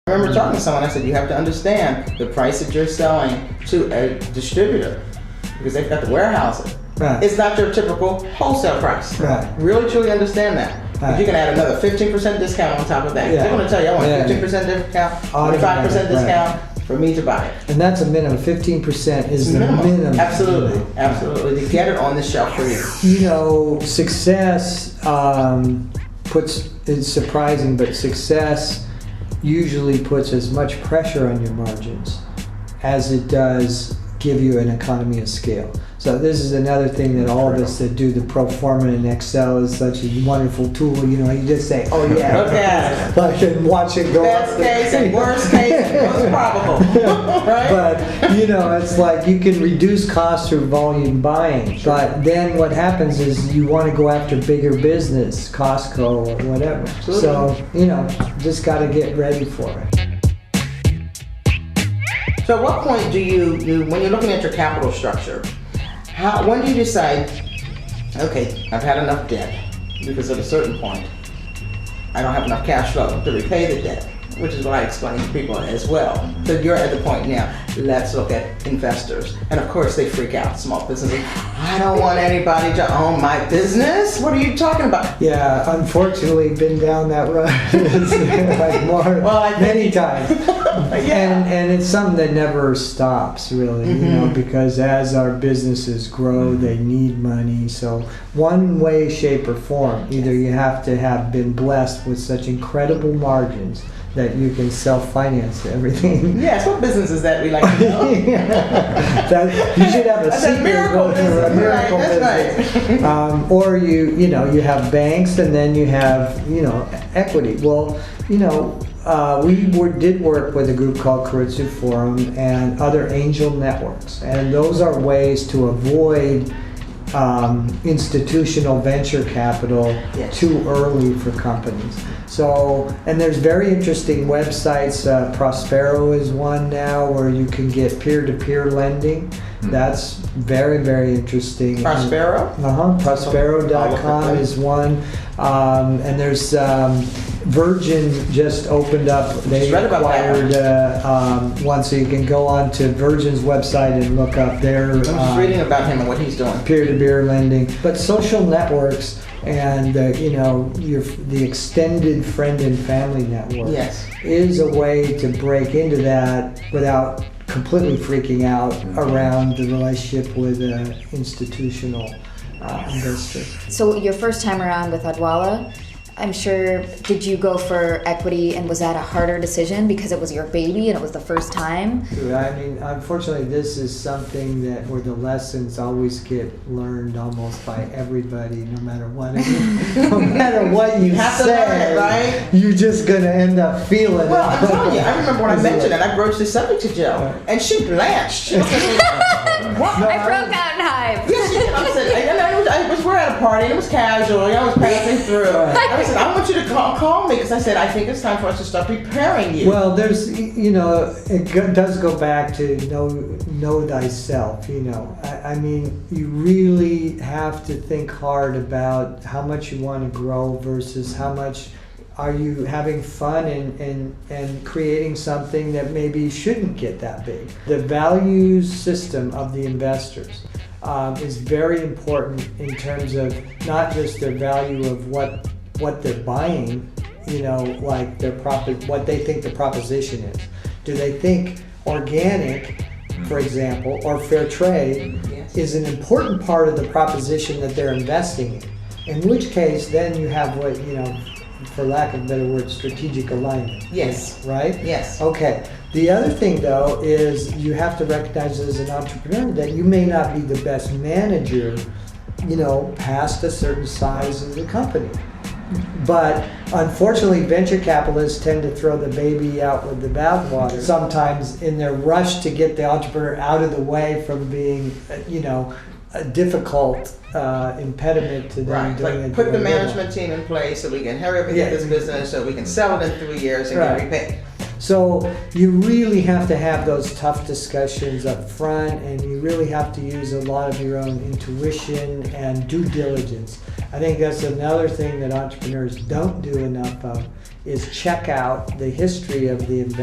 I remember talking to someone, I said, you have to understand the price that you're selling to a distributor because they've got to warehouse it. Right. It's not your typical wholesale price. Right. Really, truly understand that. Right. But you can add another 15% discount on top of that. Yeah. They're going to tell you, I want Yeah. 15% discount, 25% discount for me to buy it. And that's a minimum. 15% is the minimum. Absolutely, absolutely. To get it on the shelf for you. You know, success it's surprising, but success usually puts as much pressure on your margins as it does give you an economy of scale. So this is another thing that all of us that do the pro forma in Excel is such a wonderful tool. You know, you just say, oh yeah, okay. Like, and watch it go Best up. case and worst case and most probable. Right? But, you know, it's like you can reduce costs through volume buying. But then what happens is you want to go after bigger business, Costco or whatever. Absolutely. So, you know, just got to get ready for it. So at what point do you when you're looking at your capital structure, when do you decide, okay, I've had enough debt, because at a certain point, I don't have enough cash flow to repay the debt, which is what I explain to people as well. So you're at the point now, let's look at investors. And of course they freak out, small businesses. I don't want anybody to own my business. What are you talking about? Yeah, unfortunately been down that road like many times. Yeah. And it's something that never stops, really, you know, because as our businesses grow, they need money. So one way, shape, or form, either you have to have been blessed with such incredible margins that you can self-finance everything. Yes, what business is that we like to know? You should have a That's secret a miracle business. a miracle Right, business. right. Or you have banks, and then you have, equity. Well, we did work with a group called Keiretsu Forum and other angel networks, and those are ways to avoid institutional venture capital too early for companies. So, and there's very interesting websites. Prospero is one now where you can get peer-to-peer lending. That's very, very interesting. Prospero? Prospero.com is one. And there's Virgin just opened up. They acquired one, so you can go on to Virgin's website and look up their. I'm just reading about him and what he's doing. Peer-to-peer lending, but social networks and the extended friend and family network is a way to break into that without completely freaking out around the relationship with an institutional investor. So your first time around with Odwalla, I'm sure, did you go for equity, and was that a harder decision because it was your baby and it was the first time? I mean, unfortunately, this is something where the lessons always get learned almost by everybody, no matter what. No matter what you have say, to learn it, right? You're just gonna end up feeling Well, it. I'm telling you, I remember when I mentioned it, I broached the subject to Jill, and she blanched. She looked at me, what? I broke out in hives. Yes, she did. I said, we're at a party, and it was casual, I was passing through. I said, I want you to call me, because I said, I think it's time for us to start preparing you. Well, there's, it does go back to know thyself, I mean, you really have to think hard about how much you want to grow versus how much are you having fun and creating something that maybe shouldn't get that big. The values system of the investors is very important in terms of not just their value of what they're buying, like their what they think the proposition is. Do they think organic, for example, or fair trade is an important part of the proposition that they're investing in? In which case, then you have what, for lack of a better word, strategic alignment. Yes. Right? Yes. Okay. The other thing, though, is you have to recognize as an entrepreneur that you may not be the best manager, past a certain size of the company. But unfortunately, venture capitalists tend to throw the baby out with the bathwater. Sometimes in their rush to get the entrepreneur out of the way from being, a difficult impediment to them doing it. Put the management team in place so we can hurry up and get this business, so we can sell it in 3 years and get repaid. So you really have to have those tough discussions up front, and you really have to use a lot of your own intuition and due diligence. I think that's another thing that entrepreneurs don't do enough of, is check out the history of the investment.